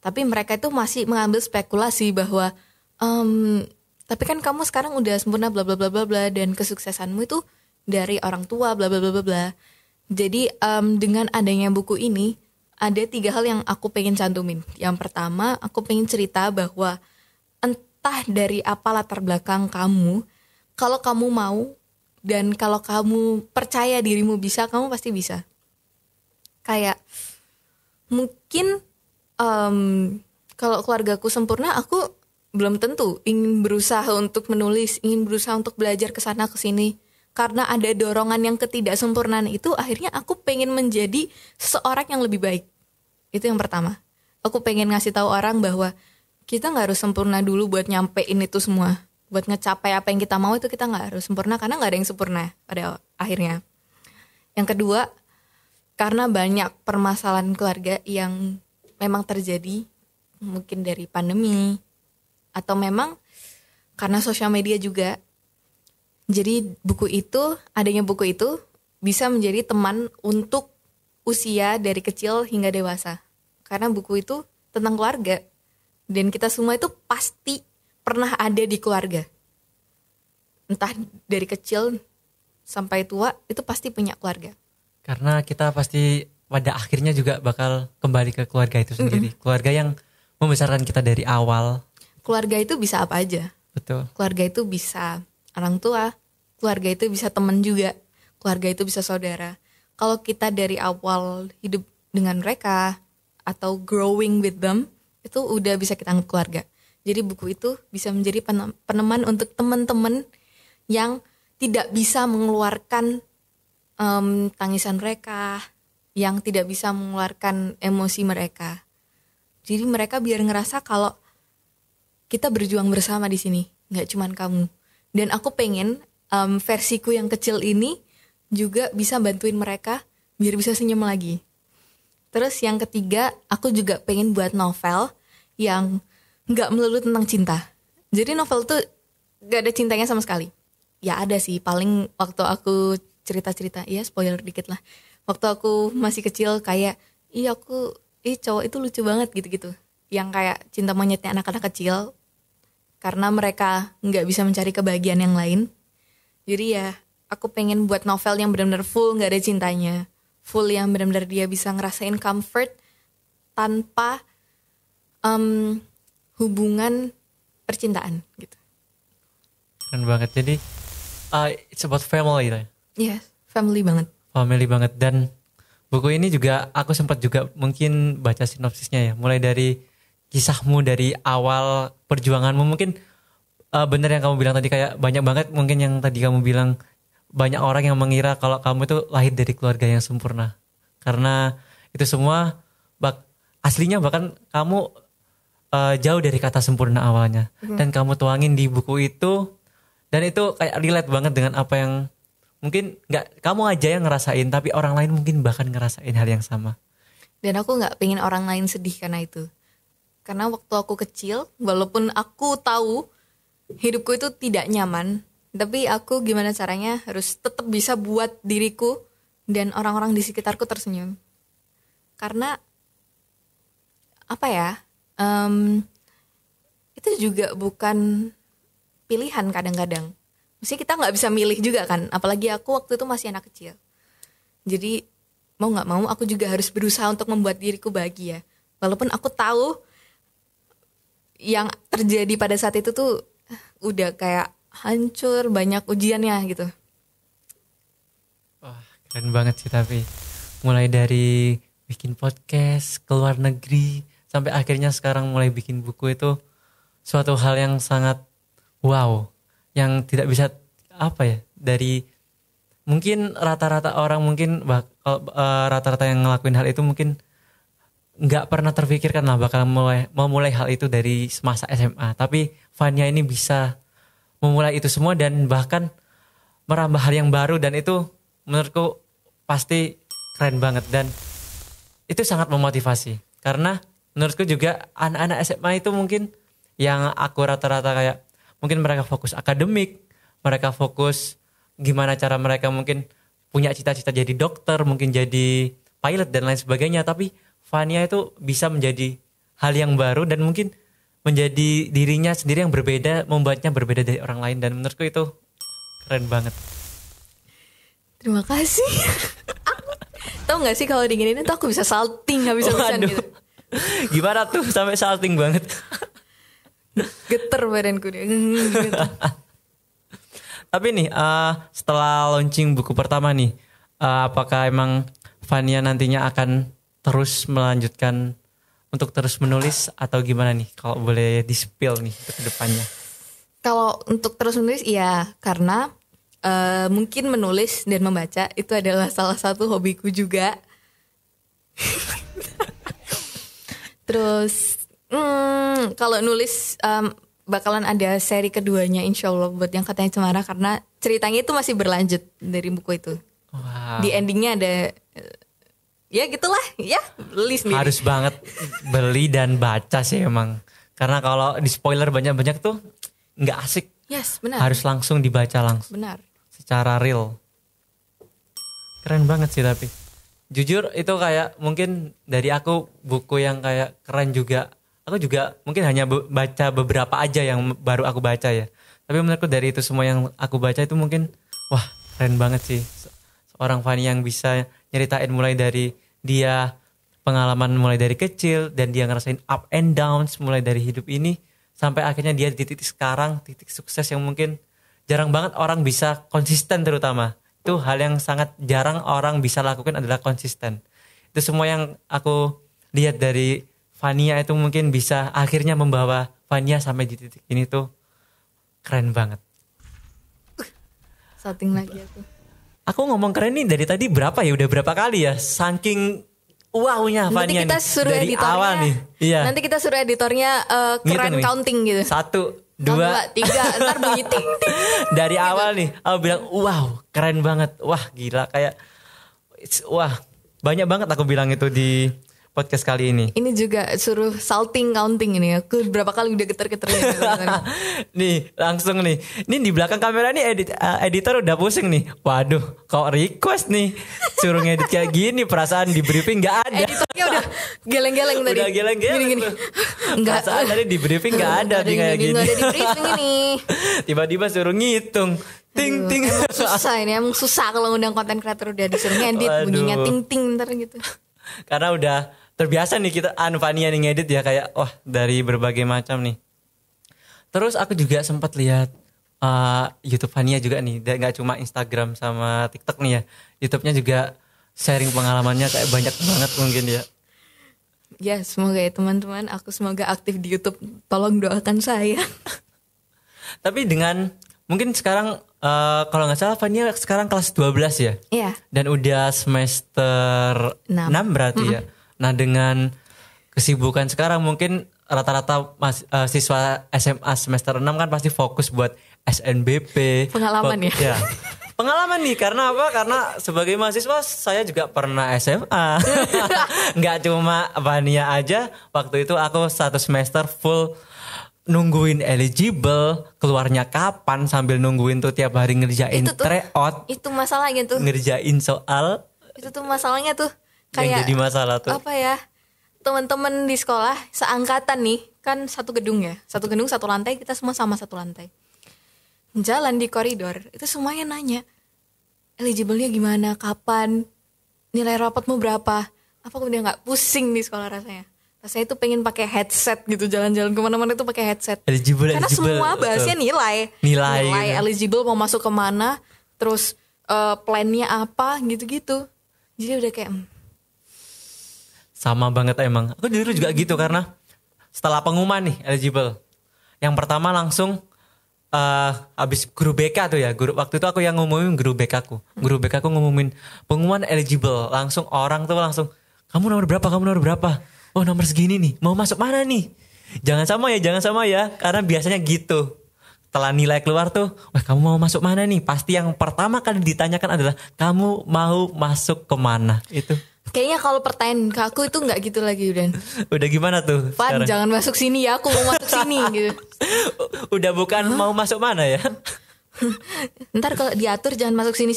tapi mereka itu masih mengambil spekulasi bahwa tapi kan kamu sekarang udah sempurna bla bla bla bla bla, dan kesuksesanmu itu dari orang tua bla bla bla bla bla. Jadi dengan adanya buku ini ada 3 hal yang aku pengen cantumin. Yang pertama, aku pengen cerita bahwa entah dari apa latar belakang kamu, kalau kamu mau dan kalau kamu percaya dirimu bisa, kamu pasti bisa. Kayak mungkin kalau keluargaku sempurna, aku belum tentu ingin berusaha untuk menulis, ingin berusaha untuk belajar kesana kesini. Karena ada dorongan yang ketidaksempurnaan itu, akhirnya aku pengen menjadi seseorang yang lebih baik. Itu yang pertama. Aku pengen ngasih tahu orang bahwa kita gak harus sempurna dulu buat nyampein itu semua. Buat ngecapai apa yang kita mau itu kita gak harus sempurna, karena gak ada yang sempurna pada akhirnya. Yang kedua, karena banyak permasalahan keluarga yang memang terjadi, mungkin dari pandemi, atau memang karena sosial media juga. Jadi adanya buku itu bisa menjadi teman untuk usia dari kecil hingga dewasa. Karena buku itu tentang keluarga. Dan kita semua itu pasti pernah ada di keluarga. Entah dari kecil sampai tua, itu pasti punya keluarga. Karena kita pasti pada akhirnya juga bakal kembali ke keluarga itu sendiri. Keluarga yang membesarkan kita dari awal. Keluarga itu bisa apa aja. Betul. Keluarga itu bisa orang tua, keluarga itu bisa teman juga, keluarga itu bisa saudara. Kalau kita dari awal hidup dengan mereka atau growing with them, itu udah bisa kita anggap keluarga. Jadi buku itu bisa menjadi peneman untuk teman-teman yang tidak bisa mengeluarkan tangisan mereka, yang tidak bisa mengeluarkan emosi mereka. Jadi mereka biar ngerasa kalau kita berjuang bersama di sini, nggak cuman kamu. Dan aku pengen versiku yang kecil ini juga bisa bantuin mereka biar bisa senyum lagi. Terus yang ketiga, aku juga pengen buat novel yang nggak melulu tentang cinta. Jadi novel tuh nggak ada cintanya sama sekali. Ya ada sih, paling waktu aku cerita-cerita, ya spoiler dikit lah. Waktu aku masih kecil kayak, cowok itu lucu banget gitu-gitu. Yang kayak cinta monyetnya anak-anak kecil, karena mereka nggak bisa mencari kebahagiaan yang lain. Jadi ya aku pengen buat novel yang benar-benar full nggak ada cintanya, full yang benar-benar dia bisa ngerasain comfort tanpa hubungan percintaan gitu. Keren banget. Jadi it's about family ya. Yes, family banget. Family banget. Dan buku ini juga aku sempat juga mungkin baca sinopsisnya ya. Mulai dari kisahmu dari awal perjuanganmu, mungkin benar yang kamu bilang tadi, kayak banyak banget mungkin yang tadi kamu bilang, banyak orang yang mengira kalau kamu itu lahir dari keluarga yang sempurna. Karena itu semua aslinya bahkan kamu jauh dari kata sempurna awalnya. Dan kamu tuangin di buku itu, dan itu kayak relate banget dengan apa yang mungkin gak kamu aja yang ngerasain, tapi orang lain mungkin bahkan ngerasain hal yang sama. Dan aku gak pengen orang lain sedih karena itu. Karena waktu aku kecil, walaupun aku tahu hidupku itu tidak nyaman, tapi aku gimana caranya harus tetap bisa buat diriku dan orang-orang di sekitarku tersenyum. Karena apa ya, itu juga bukan pilihan kadang-kadang. Maksudnya kita gak bisa milih juga kan, apalagi aku waktu itu masih anak kecil. Jadi mau gak mau aku juga harus berusaha untuk membuat diriku bahagia. Walaupun aku tahu yang terjadi pada saat itu tuh udah kayak hancur, banyak ujiannya gitu. Wah, keren banget sih. Tapi mulai dari bikin podcast ke luar negeri sampai akhirnya sekarang mulai bikin buku, itu suatu hal yang sangat wow, yang tidak bisa dari mungkin rata-rata orang, mungkin rata-rata yang ngelakuin hal itu mungkin nggak pernah terpikirkan lah bakal memulai hal itu dari masa SMA. Tapi Fania ini bisa memulai itu semua dan bahkan merambah hal yang baru, dan itu menurutku pasti keren banget dan itu sangat memotivasi. Karena menurutku juga anak-anak SMA itu mungkin yang aku rata-rata kayak mungkin mereka fokus akademik, mereka fokus gimana cara mereka mungkin punya cita-cita jadi dokter, mungkin jadi pilot dan lain sebagainya. Tapi Fania itu bisa menjadi hal yang baru dan mungkin menjadi dirinya sendiri yang berbeda, membuatnya berbeda dari orang lain, dan menurutku itu keren banget. Terima kasih. Tahu nggak sih kalau diginiin tuh aku bisa salting habis-habisan gitu. Gimana tuh sampai salting banget? Geter badanku dia. Gitu. Tapi nih setelah launching buku pertama nih, apakah emang Fania nantinya akan terus melanjutkan untuk terus menulis atau gimana nih? Kalau boleh di-spill nih ke depannya. Kalau untuk terus menulis iya, karena mungkin menulis dan membaca itu adalah salah satu hobiku juga. Terus kalau nulis bakalan ada seri keduanya insya Allah buat yang katanya Cemara, karena ceritanya itu masih berlanjut dari buku itu. Wow. Di endingnya ada ya gitulah ya, beli sendiri. Harus banget beli dan baca sih emang, karena kalau di spoiler banyak-banyak tuh nggak asik. Yes, benar. Harus langsung dibaca langsung. Benar. Secara real. Keren banget sih tapi. Jujur itu kayak mungkin dari aku buku yang kayak keren juga. Aku juga mungkin hanya baca beberapa aja yang baru aku baca ya. Tapi menurutku dari itu semua yang aku baca itu mungkin wah keren banget sih. Seorang Fania yang bisa nyeritain mulai dari dia pengalaman mulai dari kecil dan dia ngerasain up and downs mulai dari hidup ini sampai akhirnya dia di titik sekarang, titik sukses yang mungkin jarang banget orang bisa konsisten, terutama itu hal yang sangat jarang orang bisa lakukan adalah konsisten. Itu semua yang aku lihat dari Fania itu mungkin bisa akhirnya membawa Fania sampai di titik ini tuh keren banget. Salting lagi aku. Aku ngomong keren nih dari tadi berapa ya, udah berapa kali ya, saking wownya Fania nanti kita suruh dari editornya, awal nih. Iya. Nanti kita suruh editornya keren Nih. counting gitu. 1, 2, 3, ntar bunyi ting ting. Dari awal nih aku bilang wow keren banget, wah gila kayak wah banyak banget aku bilang itu di podcast kali ini. Ini juga suruh salting counting ini. Aku berapa kali udah geter-geter gitu. Nih langsung nih. Ini di belakang kamera nih editor udah pusing nih. Waduh kok request nih suruh ngedit kayak gini, perasaan di briefing gak ada. Editornya udah geleng-geleng tadi. Udah geleng-geleng. Gini-gini. Enggak. Perasaan tadi di briefing gak ada nih kayak gini. Gak ada di briefing ini. Tiba-tiba suruh ngitung. Ting ting. Emang susah ini. Emang susah kalau ngundang konten kreator udah disuruh ngedit. Bunyinya ting ting ntar gitu. Karena udah terbiasa nih kita Fania nih ngedit ya, kayak wah dari berbagai macam nih. Terus aku juga sempat lihat YouTube Fania juga nih, nggak cuma Instagram sama TikTok nih ya, YouTube-nya juga sharing pengalamannya kayak banyak banget mungkin ya. Ya semoga ya teman-teman, aku semoga aktif di YouTube, tolong doakan saya. Tapi dengan mungkin sekarang kalau nggak salah Fania sekarang kelas 12 ya. Iya. Dan udah semester 6 berarti ya. Nah dengan kesibukan sekarang mungkin rata-rata siswa SMA semester 6 kan pasti fokus buat SNBP. Pengalaman ya. Pengalaman nih, karena apa? Karena sebagai mahasiswa saya juga pernah SMA. Nggak cuma Fania aja, waktu itu aku 1 semester full nungguin eligible, keluarnya kapan, sambil nungguin tuh tiap hari ngerjain tryout. Itu masalahnya tuh. Ngerjain soal. Itu tuh masalahnya tuh. Yang jadi masalah tuh. Apa ya? Teman-teman di sekolah seangkatan nih, kan satu gedung ya. Satu gedung satu lantai, kita semua sama satu lantai. Jalan di koridor, itu semuanya nanya. Eligible-nya gimana? Kapan? Nilai rapotmu berapa? Apa aku udah gak pusing di sekolah rasanya? Rasanya tuh pengen pakai headset gitu, jalan-jalan kemana-mana tuh pakai headset. Karena semua bahasnya nilai gitu. Eligible mau masuk kemana, terus plannya apa gitu-gitu. Jadi udah kayak sama banget emang. Aku dulu juga gitu, karena setelah pengumuman nih eligible, yang pertama langsung habis guru BK tuh ya, waktu itu aku yang ngumumin guru BK aku. Guru BK aku ngumumin pengumuman eligible, langsung orang tuh langsung kamu nomor berapa? oh nomor segini nih, mau masuk mana nih? Jangan sama ya, karena biasanya gitu. Setelah nilai keluar tuh, wah kamu mau masuk mana nih? Pasti yang pertama kali ditanyakan adalah kamu mau masuk kemana? Itu. Kayaknya kalau pertanyaan ke aku itu nggak gitu lagi udah. Udah gimana tuh? Van, sekarang? jangan masuk sini ya, aku mau masuk sini gitu. Udah bukan mau masuk mana ya? Ntar kalau diatur jangan masuk sini,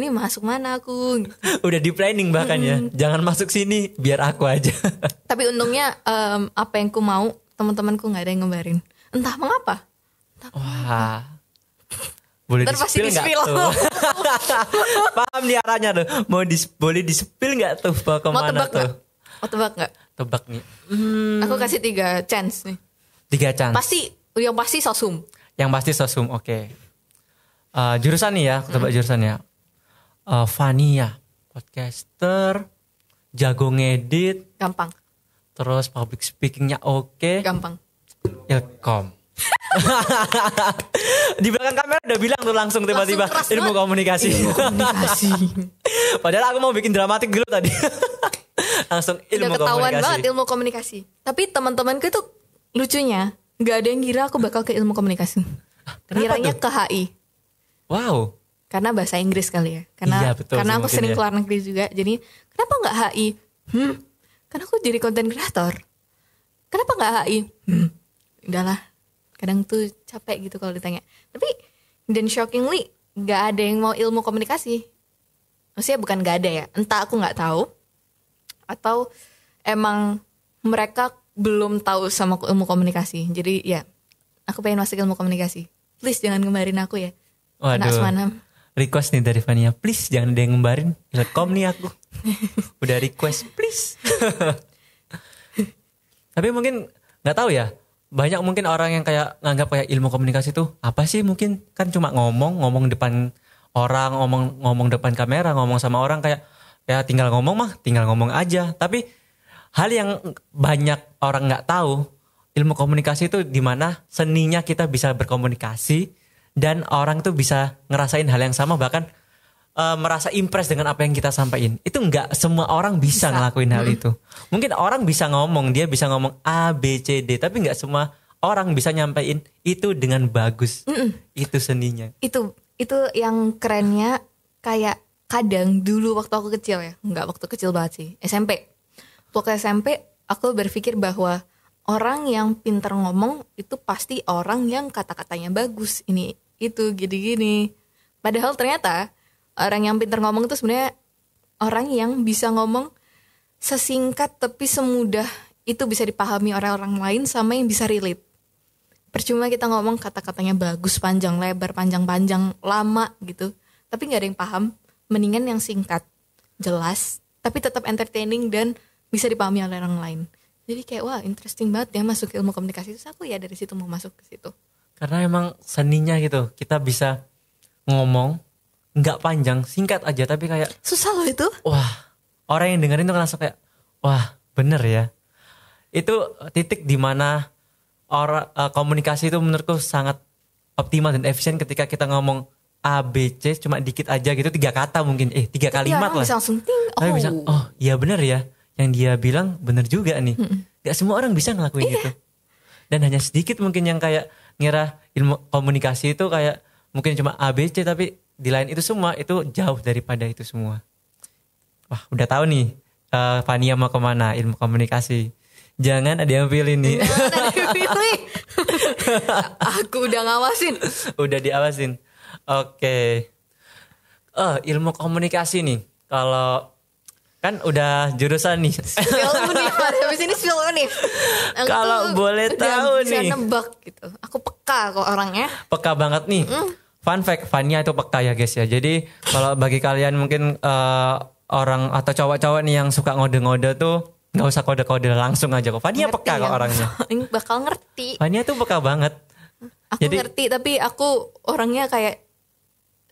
masuk mana aku? Gitu. Udah di planning bahkan ya. Jangan masuk sini, biar aku aja. Tapi untungnya apa yang ku mau teman-temanku nggak ada yang ngembarin. Entah mengapa. Wah. Boleh Ntar pasti di-spill nggak tuh? Paham nih arahnya tuh. Boleh di-spill nggak tuh? Mau Kemana tebak tuh? nggak? Mau tebak nggak? Tebak nih. Aku kasih 3 chance nih. 3 chance. Yang pasti sosum. Yang pasti sosum, oke. Jurusan nih ya, aku tebak jurusan ya. Vania, podcaster, jago ngedit, Gampang. terus public speakingnya oke. Gampang. Ilkom. Di belakang kamera udah bilang tuh langsung tiba-tiba Langsung keras ilmu banget. komunikasi. Padahal aku mau bikin dramatik dulu tadi. Langsung ilmu Udah ketahuan komunikasi. banget ilmu komunikasi. Tapi teman-temanku itu lucunya nggak ada yang kira aku bakal ke ilmu komunikasi. Kenapa Kiranya tuh? ke HI. Wow. Karena bahasa Inggris kali ya. Karena Iya, betul karena sih, aku mungkin sering ya. keluar negeri juga. Jadi kenapa nggak HI? Karena aku jadi content creator. Kenapa nggak HI? Udahlah. Kadang tuh capek gitu kalau ditanya. Tapi dan shockingly nggak ada yang mau ilmu komunikasi. Maksudnya bukan nggak ada ya. Entah aku nggak tahu atau emang mereka belum tahu sama ilmu komunikasi. Jadi ya aku pengen masuk ilmu komunikasi. Please jangan ngembarin aku ya. Anak Waduh. Asmana. Request nih dari Vania, please jangan ada yang ngembarin. Ilkom nih aku. Udah request, please. Tapi mungkin nggak tahu ya. Banyak mungkin orang yang kayak nganggap kayak ilmu komunikasi tuh apa sih, mungkin kan cuma ngomong depan orang, ngomong depan kamera, ngomong sama orang kayak ya tinggal ngomong aja. Tapi hal yang banyak orang nggak tahu, ilmu komunikasi itu di mana seninya kita bisa berkomunikasi dan orang tuh bisa ngerasain hal yang sama, bahkan merasa impress dengan apa yang kita sampaikan. Itu nggak semua orang bisa ngelakuin hal itu. Mungkin orang bisa ngomong, dia bisa ngomong A, B, C, D, tapi nggak semua orang bisa nyampein itu dengan bagus. Itu seninya. Itu yang kerennya, kayak kadang dulu waktu aku kecil ya, nggak waktu kecil banget sih, SMP. Waktu SMP aku berpikir bahwa orang yang pintar ngomong itu pasti orang yang kata-katanya bagus, ini itu gini-gini. Padahal ternyata orang yang pintar ngomong itu sebenarnya orang yang bisa ngomong sesingkat tapi semudah itu bisa dipahami orang-orang lain sama yang bisa relate. Percuma kita ngomong kata-katanya bagus, panjang lebar, panjang-panjang, lama gitu, tapi nggak ada yang paham. Mendingan yang singkat, jelas, tapi tetap entertaining dan bisa dipahami oleh orang lain. Jadi kayak wah interesting banget ya masuk ilmu komunikasi. Terus aku ya dari situ mau masuk ke situ. Karena emang seninya gitu, kita bisa ngomong nggak panjang, singkat aja, tapi kayak Susah loh itu. wah, orang yang dengerin tuh langsung kayak wah bener ya. Itu titik dimana komunikasi itu menurutku sangat optimal dan efisien ketika kita ngomong A, B, C cuma dikit aja gitu, 3 kata mungkin, 3 kalimat lah. Bisa langsung ting. Tapi bisa, oh iya bener ya, yang dia bilang bener juga nih. Gak semua orang bisa ngelakuin gitu. Dan hanya sedikit mungkin yang kayak ngira ilmu komunikasi itu kayak mungkin cuma A, B, C, tapi di lain itu semua itu jauh daripada itu semua. Wah udah tahu nih Vania mau kemana ilmu komunikasi. Jangan ada yang pilih nih. Jangan ada yang pilih. Aku udah ngawasin. Udah diawasin. Oke. Ilmu komunikasi nih. Kalau kan udah jurusan nih. Spill nih, habis ini spill nih. Kalau boleh tahu bisa nih. nebak gitu. Aku peka kok orangnya. Peka banget nih. Fun fact, Vania itu peka ya guys ya. Jadi kalau bagi kalian mungkin orang atau cowok-cowok nih yang suka ngode-ngode tuh nggak usah kode-kode, langsung aja kok. Vania Ngerti peka ya. kok orangnya. Ini bakal ngerti. Vania tuh peka banget. Aku ngerti tapi aku orangnya kayak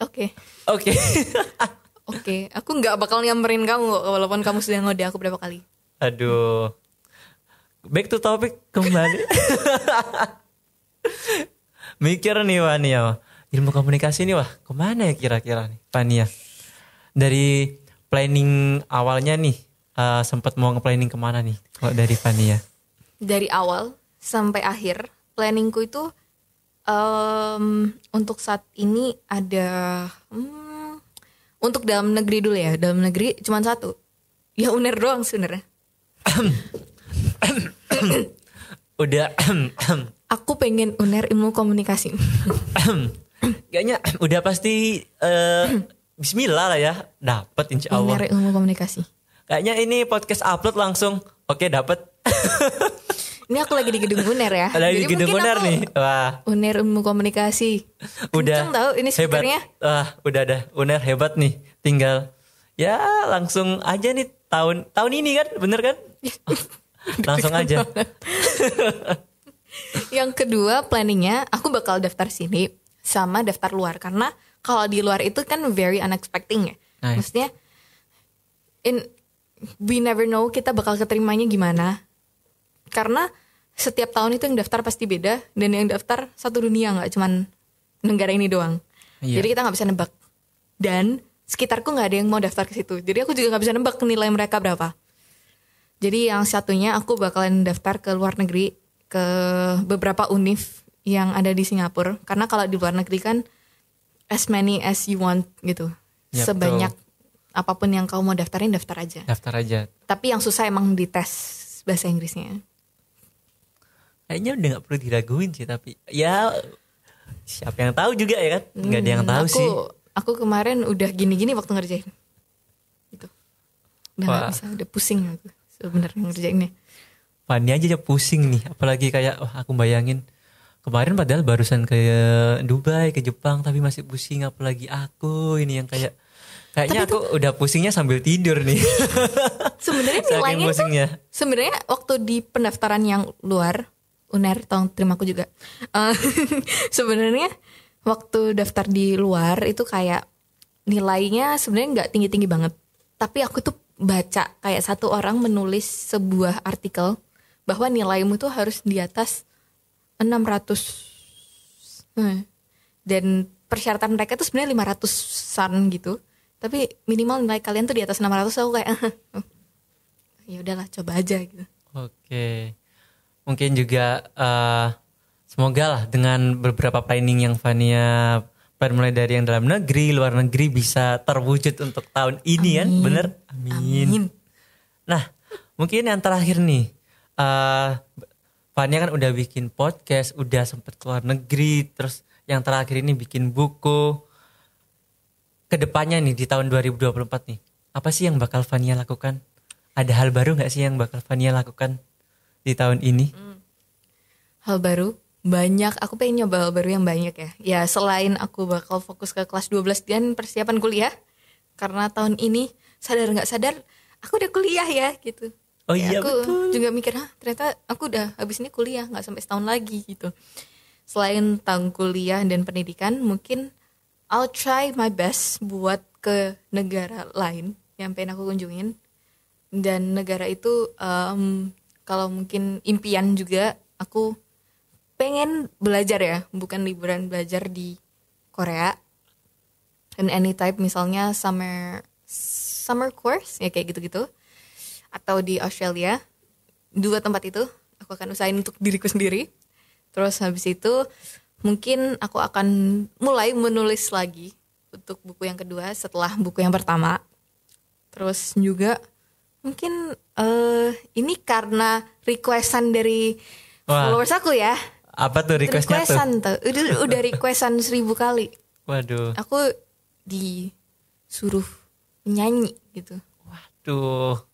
oke. Oke, aku nggak bakal nyamperin kamu kok walaupun kamu sudah ngode aku berapa kali. Aduh. Back to topic kembali. Mikir nih Vania. Ilmu komunikasi nih wah kemana ya kira-kira nih Vania? Dari planning awalnya nih sempat mau nge-planning kemana nih kalau dari Fania? Dari awal sampai akhir planningku itu untuk saat ini ada untuk dalam negeri dulu ya. Dalam negeri cuma satu. Ya UNER doang sebenarnya. Udah. Aku pengen UNER ilmu komunikasi. Kayaknya udah pasti bismillah lah ya. Dapat insya Allah. UNER ilmu komunikasi. Kayaknya ini podcast upload langsung. Oke dapat. Ini aku lagi di gedung UNER ya. Lagi di gedung UNER nih. Wah. UNER ilmu komunikasi. Udah. Kenceng tahu ini speakernya. Wah, udah dah. UNER hebat nih. Tinggal ya langsung aja nih tahun ini kan, bener kan? Langsung aja. Yang kedua planningnya aku bakal daftar sini sama daftar luar karena kalau di luar itu kan very unexpected ya. Nice. Maksudnya we never know kita bakal keterimanya gimana. Karena setiap tahun itu yang daftar pasti beda dan yang daftar satu dunia, nggak cuman negara ini doang. Iya. Jadi kita nggak bisa nebak. Dan sekitarku nggak ada yang mau daftar ke situ. Jadi aku juga nggak bisa nebak nilai mereka berapa. Jadi yang satunya aku bakalan daftar ke luar negeri ke beberapa univ yang ada di Singapura. Karena kalau di luar negeri kan as many as you want gitu. Ya, sebanyak betul. Apapun yang kau mau daftarin daftar aja. Daftar aja. Tapi yang susah emang di tes bahasa Inggrisnya. Kayaknya udah gak perlu diraguin sih, tapi ya siapa yang tahu juga ya kan? Gak ada yang tahu sih. Aku kemarin udah gini-gini waktu ngerjain. Gitu. Udah gak bisa, udah pusing aku sebenarnya ngerjainnya. Fania aja pusing nih, apalagi kayak aku bayangin kemarin padahal barusan ke Dubai, ke Jepang, tapi masih pusing, apalagi aku ini yang kayaknya aku udah pusingnya sambil tidur nih. Sebenarnya nilainya tuh sebenarnya waktu di pendaftaran yang luar UNER, tolong terima aku juga. Sebenarnya waktu daftar di luar itu kayak nilainya sebenarnya nggak tinggi-tinggi banget. Tapi aku tuh baca kayak satu orang menulis sebuah artikel bahwa nilaimu tuh harus di atas 600. Dan persyaratan mereka tuh sebenarnya 500-an gitu. Tapi minimal nilai kalian tuh di atas 600, aku kayak ya udahlah coba aja gitu. Oke. Mungkin juga semoga lah dengan beberapa planning yang Fania mulai dari yang dalam negeri, luar negeri bisa terwujud untuk tahun ini. Amin. Kan, bener? Amin. Nah, mungkin yang terakhir nih, Fania kan udah bikin podcast, udah sempet keluar negeri, terus yang terakhir ini bikin buku. Kedepannya nih di tahun 2024 nih, apa sih yang bakal Fania lakukan? Ada hal baru gak sih yang bakal Fania lakukan di tahun ini? Hal baru? Banyak, aku pengen nyoba hal baru yang banyak ya. Ya selain aku bakal fokus ke kelas 12 dan persiapan kuliah. Karena tahun ini sadar gak sadar, aku udah kuliah ya gitu. Oh ya, iya aku betul. juga mikir, ternyata aku udah habis ini kuliah, gak sampai setahun lagi gitu. Selain tahun kuliah dan pendidikan, mungkin I'll try my best buat ke negara lain yang pengen aku kunjungin. Dan negara itu kalau mungkin impian juga, aku pengen belajar ya, bukan liburan, belajar di Korea. And any type, misalnya summer course ya kayak gitu-gitu. Atau di Australia. 2 tempat itu aku akan usahain untuk diriku sendiri. Terus habis itu mungkin aku akan mulai menulis lagi untuk buku yang kedua setelah buku yang pertama. Terus juga mungkin ini karena requestan dari followers aku ya. Apa tuh requestnya tuh? Udah requestan 1000 kali. Waduh. Aku disuruh nyanyi gitu. Waduh.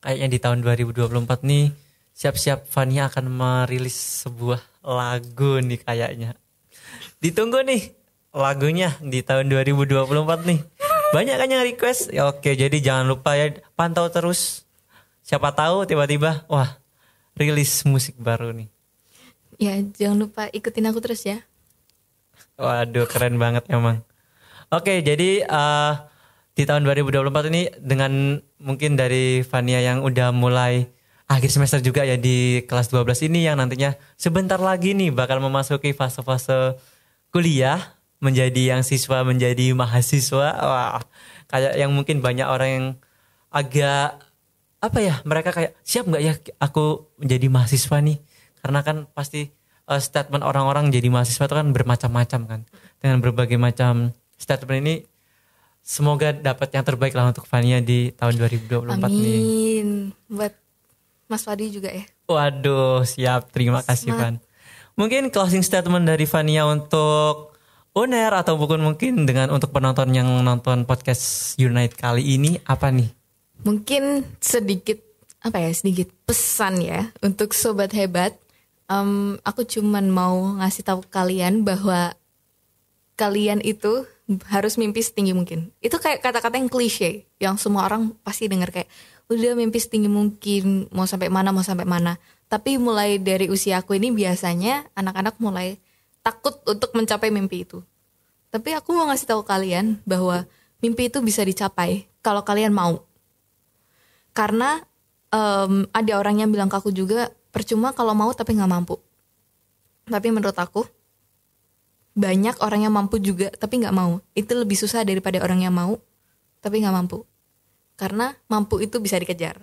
Kayaknya di tahun 2024 nih siap-siap Fania akan merilis sebuah lagu nih kayaknya. Ditunggu nih lagunya di tahun 2024 nih. Banyak kan yang request. Ya, oke, jadi jangan lupa ya pantau terus. Siapa tahu tiba-tiba wah rilis musik baru nih. Ya jangan lupa ikutin aku terus ya. Waduh keren banget emang. Oke, jadi di tahun 2024 ini dengan mungkin dari Fania yang udah mulai akhir semester juga ya di kelas 12 ini yang nantinya sebentar lagi nih bakal memasuki fase-fase kuliah, menjadi yang siswa menjadi mahasiswa. Wah, kayak yang mungkin banyak orang yang agak apa ya, mereka kayak siap nggak ya aku menjadi mahasiswa nih, karena kan pasti statement orang-orang jadi mahasiswa itu kan bermacam-macam kan, dengan berbagai macam statement ini. Semoga dapat yang terbaik lah untuk Fania di tahun 2024 nih. Amin. Buat Mas Fadi juga ya. Waduh, siap. Terima kasih, Van. Mungkin closing statement dari Fania untuk Uner atau mungkin dengan untuk penonton yang nonton podcast Unite kali ini apa nih? Mungkin sedikit pesan ya untuk sobat hebat. Aku cuman mau ngasih tahu kalian bahwa kalian itu harus mimpi setinggi mungkin. Itu kayak kata-kata yang klise, yang semua orang pasti dengar kayak udah mimpi setinggi mungkin, mau sampai mana. Tapi mulai dari usia aku ini biasanya anak-anak mulai takut untuk mencapai mimpi itu. Tapi aku mau ngasih tahu kalian bahwa mimpi itu bisa dicapai kalau kalian mau. Karena ada orang yang bilang ke aku juga, percuma kalau mau tapi nggak mampu. Tapi menurut aku banyak orang yang mampu juga tapi nggak mau. Itu lebih susah daripada orang yang mau tapi nggak mampu. Karena mampu itu bisa dikejar,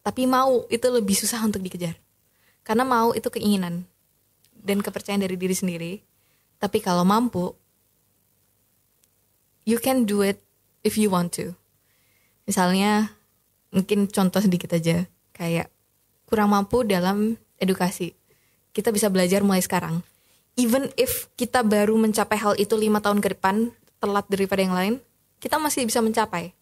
tapi mau itu lebih susah untuk dikejar. Karena mau itu keinginan dan kepercayaan dari diri sendiri. Tapi kalau mampu, you can do it if you want to. Misalnya, mungkin contoh sedikit aja, kayak kurang mampu dalam edukasi. Kita bisa belajar mulai sekarang. Even if kita baru mencapai hal itu 5 tahun ke depan, telat daripada yang lain, kita masih bisa mencapai.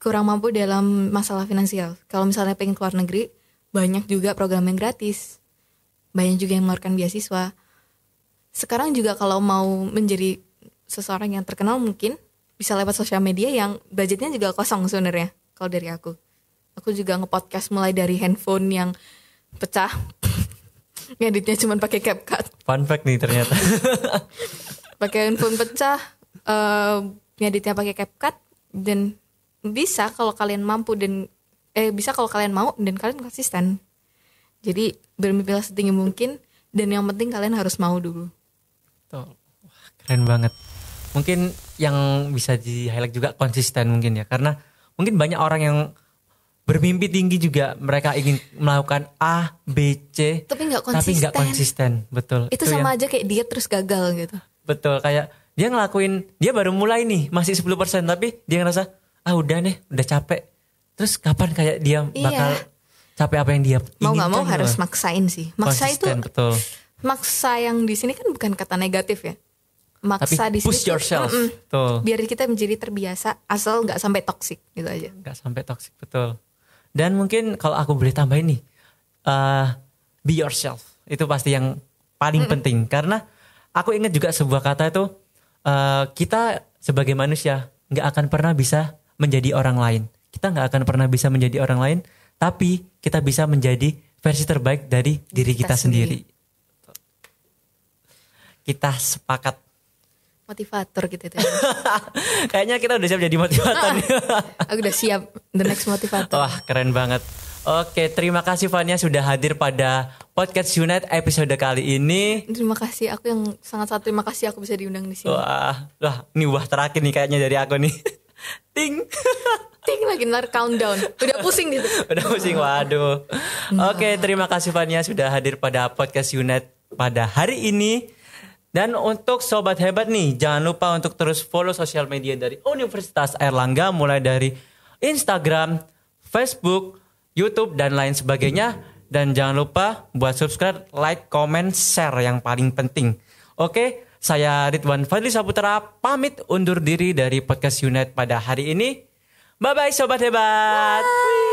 Kurang mampu dalam masalah finansial. Kalau misalnya pengen keluar negeri, banyak juga program yang gratis. Banyak juga yang mengeluarkan beasiswa. Sekarang juga kalau mau menjadi seseorang yang terkenal mungkin bisa lewat sosial media yang budgetnya juga kosong sebenarnya. Kalau dari aku juga nge-podcast mulai dari handphone yang pecah. Ngeditnya cuma pakai CapCut. Fun fact nih ternyata. Pakai handphone pecah, ngeditnya pakai CapCut, dan bisa kalau kalian mampu dan bisa kalau kalian mau dan kalian konsisten. Jadi bermimpilah setinggi mungkin dan yang penting kalian harus mau dulu. Tuh, wah, keren banget. Mungkin yang bisa di-highlight juga konsisten mungkin ya, karena mungkin banyak orang yang bermimpi tinggi juga, mereka ingin melakukan A, B, C, tapi nggak konsisten. Betul. Itu sama aja kayak diet terus gagal gitu. Betul, kayak dia baru mulai nih, masih 10%, tapi dia ngerasa, udah nih, udah capek. Terus kapan kayak dia bakal capek apa yang dia inginkan? Mau nggak mau harus maksain sih. Maksa konsisten, itu, betul. Maksa yang di sini kan bukan kata negatif ya. Maksa tapi di sini push yourself. Betul. Biar kita menjadi terbiasa, asal nggak sampai toksik gitu aja. Nggak sampai toksik, betul. Dan mungkin kalau aku boleh tambahin nih, be yourself. Itu pasti yang paling penting. Karena aku ingat juga sebuah kata itu, kita sebagai manusia nggak akan pernah bisa menjadi orang lain. Kita nggak akan pernah bisa menjadi orang lain, tapi kita bisa menjadi versi terbaik dari diri kita sendiri. Kita sepakat. Motivator gitu ya. Kayaknya kita udah siap jadi motivator. Aku udah siap the next motivator. Wah, keren banget. Oke, terima kasih Fania sudah hadir pada podcast Unite episode kali ini. Terima kasih, aku yang sangat terima kasih aku bisa diundang di sini. Wah, ini terakhir nih kayaknya dari aku nih. Ting. Ting lagi ntar countdown. Udah pusing gitu. Udah pusing, waduh. Oke, terima kasih Fania sudah hadir pada podcast Unite pada hari ini. Dan untuk sobat hebat nih, jangan lupa untuk terus follow sosial media dari Universitas Airlangga, mulai dari Instagram, Facebook, YouTube, dan lain sebagainya. Dan jangan lupa buat subscribe, like, comment, share yang paling penting. Oke, saya Ridwan Fadli Saputra pamit undur diri dari podcast Unite pada hari ini. Bye-bye sobat hebat. Bye.